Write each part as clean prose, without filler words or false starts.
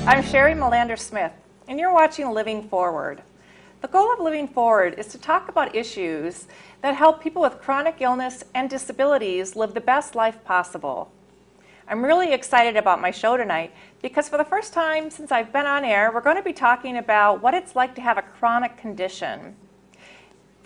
I'm Sheri Melander-Smith, and you're watching Living Forward. The goal of Living Forward is to talk about issues that help people with chronic illness and disabilities live the best life possible. I'm really excited about my show tonight because for the first time since I've been on air, we're going to be talking about what it's like to have a chronic condition.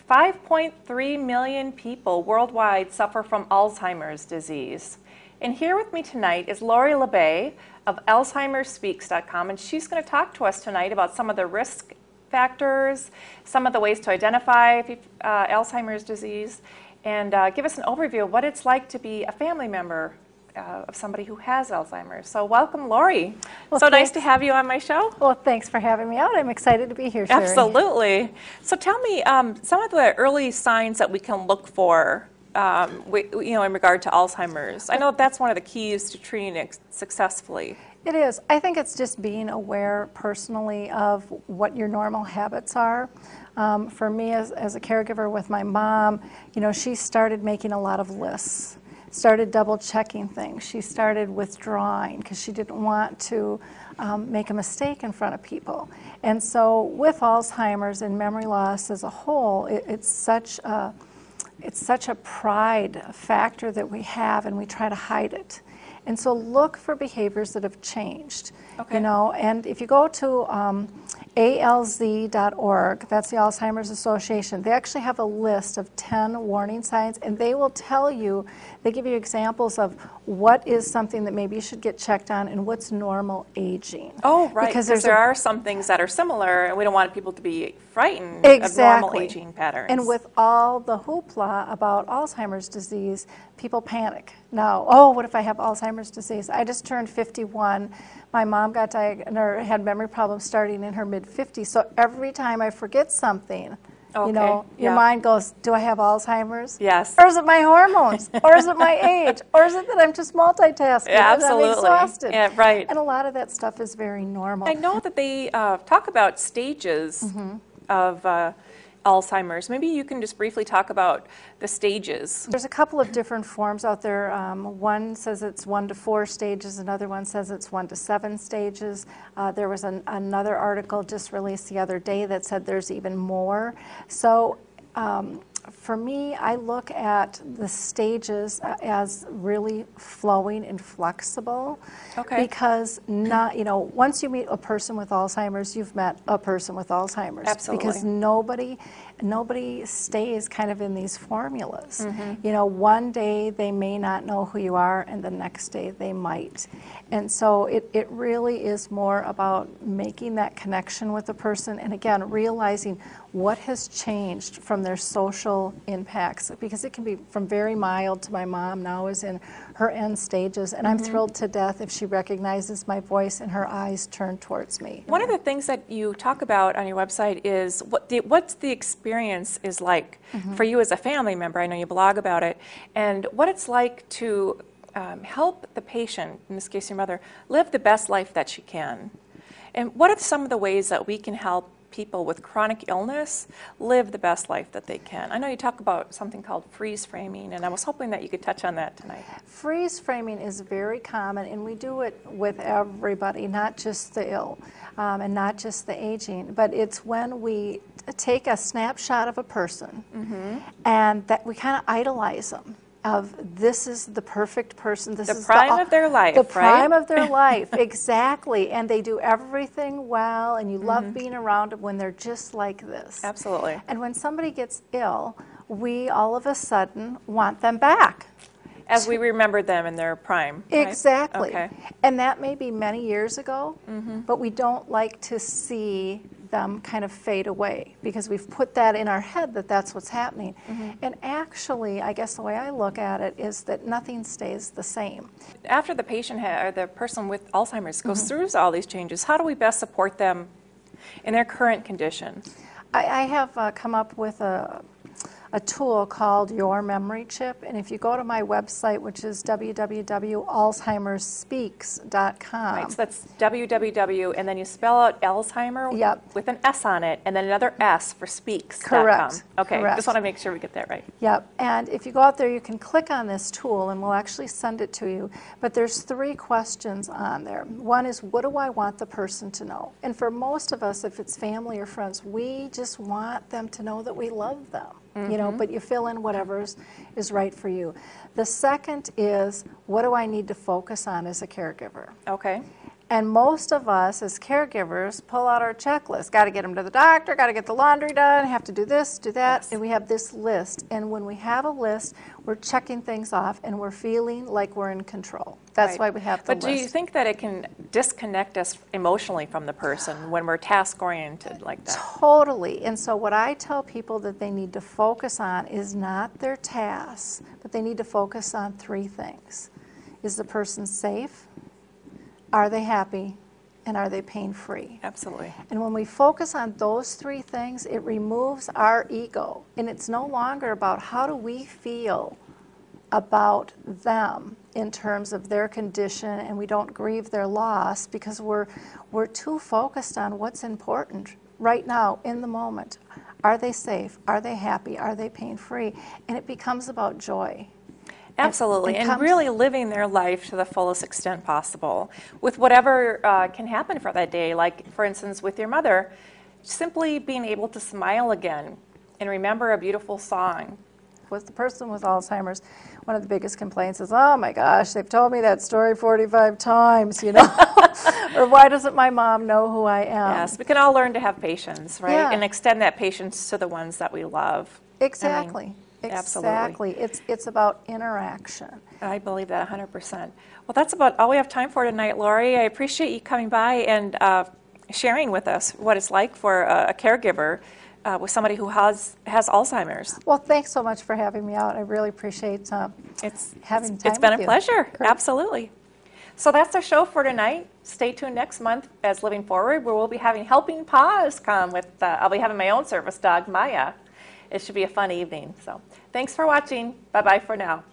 5.3 million people worldwide suffer from Alzheimer's disease. And here with me tonight is Lori LeBay of AlzheimersSpeaks.com, and she's going to talk to us tonight about some of the risk factors, some of the ways to identify Alzheimer's disease, and give us an overview of what it's like to be a family member of somebody who has Alzheimer's. So welcome, Lori. Well, so nice to have you on my show. Well, thanks for having me out. I'm excited to be here, Sheri. Absolutely. So tell me some of the early signs that we can look for in regard to Alzheimer's. I know that's one of the keys to treating it successfully. It is. I think it's just being aware personally of what your normal habits are. For me, as a caregiver with my mom, she started making a lot of lists, started double checking things. She started withdrawing because she didn't want to make a mistake in front of people. And so with Alzheimer's and memory loss as a whole, it's such a pride factor that we have, and we try to hide it. And so look for behaviors that have changed. Okay. And if you go to alz.org, that's the Alzheimer's Association, they actually have a list of 10 warning signs, and they will tell you, they give you examples of what is something that maybe you should get checked on and what's normal aging. Oh, right, because there are some things that are similar, and we don't want people to be frightened of normal aging patterns. And with all the hoopla about Alzheimer's disease, people panic. Now, oh, what if I have Alzheimer's disease? I just turned 51. My mom got diagnosed, had memory problems starting in her mid-50s. So every time I forget something, your mind goes, do I have Alzheimer's? Yes. Or is it my hormones? Or is it my age? Or is it that I'm just multitasking? Yeah, absolutely. I'm exhausted. Yeah, right. And a lot of that stuff is very normal. I know that they talk about stages of Alzheimer's. Maybe you can just briefly talk about the stages. There's a couple of different forms out there. One says it's 1 to 4 stages. Another one says it's 1 to 7 stages. There was another article just released the other day that said there's even more. So for me, I look at the stages as really flowing and flexible. Okay. Because once you meet a person with Alzheimer's, you've met a person with Alzheimer's. Absolutely. Because nobody stays kind of in these formulas. One day they may not know who you are, and the next day they might. And so it really is more about making that connection with the person, and again, realizing what has changed from their social impacts, because it can be from very mild to my mom now is in her end stages, and I'm thrilled to death if she recognizes my voice and her eyes turn towards me. One of the things that you talk about on your website is what's the experience is like for you as a family member. I know you blog about it, and what it's like to help the patient, in this case your mother, live the best life that she can. And what are some of the ways that we can help people with chronic illness live the best life that they can? I know you talk about something called freeze framing, and I was hoping that you could touch on that tonight. Freeze framing is very common, and we do it with everybody, not just the ill and not just the aging, but it's when we take a snapshot of a person and that we kind of idolize them. This is the perfect person. This is the prime of their life. The prime of their life, exactly. And they do everything well, and you love being around them when they're just like this. Absolutely. And when somebody gets ill, we all of a sudden want them back. As we remembered them in their prime. Right? Exactly. Okay. And that may be many years ago, but we don't like to see them kind of fade away because we've put that in our head that that's what's happening. And actually, I guess the way I look at it is that nothing stays the same. After the patient or the person with Alzheimer's goes through all these changes, how do we best support them in their current condition? I have come up with a a tool called Your Memory Chip. And if you go to my website, which is www.alzheimersspeaks.com. Right, so that's www, and then you spell out Alzheimer Yep. with an S on it, and then another S for speaks.com. Correct. Okay, Correct. just want to make sure we get that right. Yep, and if you go out there, you can click on this tool and we'll actually send it to you. But there's 3 questions on there. One is, what do I want the person to know? And for most of us, if it's family or friends, we just want them to know that we love them. You know, but you fill in whatever is right for you. The second is, what do I need to focus on as a caregiver? Okay. And most of us as caregivers pull out our checklist. Got to get them to the doctor, got to get the laundry done, have to do this, do that, Yes. and we have this list. And when we have a list, we're checking things off and we're feeling like we're in control. That's Right. why we have the But list. do you think that it can disconnect us emotionally from the person when we're task-oriented like that? Totally. And so what I tell people that they need to focus on is not their tasks, but they need to focus on 3 things. Is the person safe? Are they happy? And are they pain-free? Absolutely. And when we focus on those 3 things, it removes our ego. And it's no longer about how do we feel about them in terms of their condition, and we don't grieve their loss because we're too focused on what's important right now in the moment. Are they safe? Are they happy? Are they pain-free? And it becomes about joy. Absolutely, and comes- really living their life to the fullest extent possible with whatever can happen for that day. Like, for instance, with your mother, simply being able to smile again and remember a beautiful song. With the person with Alzheimer's, one of the biggest complaints is, oh my gosh, they've told me that story 45 times, you know? Or why doesn't my mom know who I am? Yes, we can all learn to have patience, right? Yeah. And extend that patience to the ones that we love. Exactly. Absolutely. Exactly. It's about interaction. I believe that 100%. Well, that's about all we have time for tonight, Lori. I appreciate you coming by and sharing with us what it's like for a caregiver with somebody who has Alzheimer's. Well, thanks so much for having me out. I really appreciate having time It's been with a you. pleasure. Great. Absolutely. So that's our show for tonight. Stay tuned next month as Living Forward, where we'll be having Helping Paws come with, I'll be having my own service dog, Maya. It should be a fun evening. So thanks for watching. Bye-bye for now.